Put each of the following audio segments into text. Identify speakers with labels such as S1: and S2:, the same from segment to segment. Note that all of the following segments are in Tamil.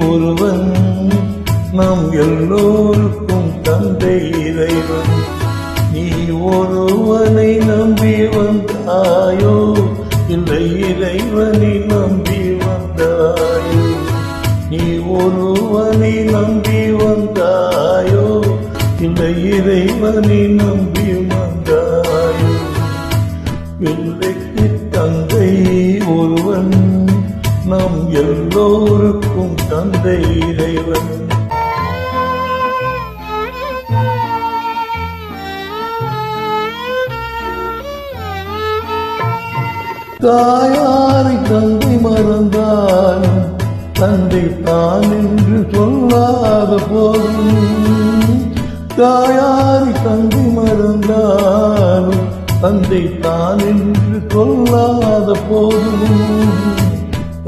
S1: ஒருவன், நம் எல்லோருக்கும் தந்தை இறைவன். நீ ஒருவனை நம்பி வந்தாயோ, இல்லை இறைவனை நம்பி வந்தாயோ? நீ ஒருவனை நம்பி வந்தாயோ, இல்லை இறைவனை நம்பி வந்தாயோ? பிள்ளைக்கு தந்தை ஒருவன், நம் எல்லோருக்கும் தந்தை இறைவன். தாயாரை தந்தை மறந்தாலும் தந்தை தான் என்று சொல்லாத போதும், தாயாரை தந்தை மறந்தாலும் தந்தை தான் என்று சொல்லாத போதும்,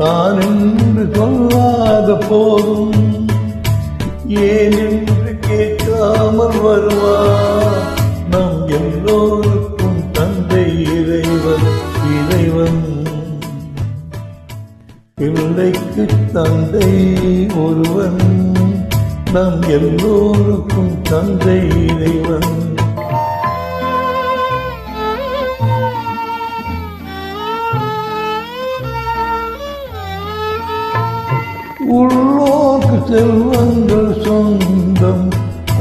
S1: தான் என்று சொல்லாத போதும், ஏன் என்று கேட்காமல் வருவார் நம் எல்லோருக்கும் தந்தை இறைவன். இறைவன் பிள்ளைக்கு தந்தை ஒருவன், நம் எல்லோருக்கும் தந்தை இறைவன். உள்ளோர்க்கு செல்வங்கள் சொந்தம்,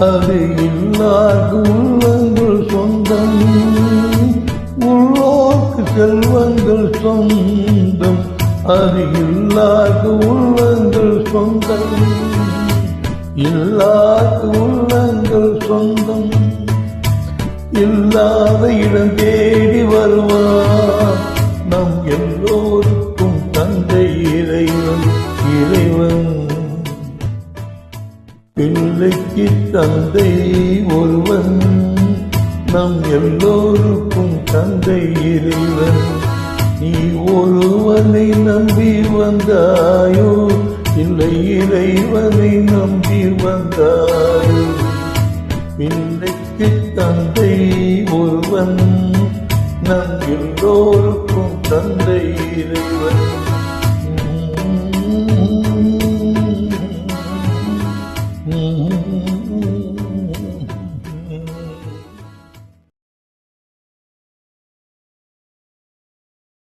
S1: அது இல்லாத உள்ளங்கள் சொந்தம். உள்ளோர்க்கு செல்வங்கள் சொந்தம், அது இல்லாத உள்ளங்கள் சொந்தம். இல்லாத உள்ளங்கள் சொந்தம், இல்லாத இடம் தேடி வருவார் நம் எல்லோருக்கும் தந்தை இறைவன். இறைவன் பிள்ளைக்கு தந்தை ஒருவன், நம் எல்லோருக்கும் தந்தை இறைவன். நீ ஒருவனை நம்பி வந்தாயோ, இல்லை இறைவனை நம்பி வந்தாயோ? பிள்ளைக்கு தந்தை ஒருவன், நம் எல்லோருக்கும் தந்தை இறைவன். Mm-hmm.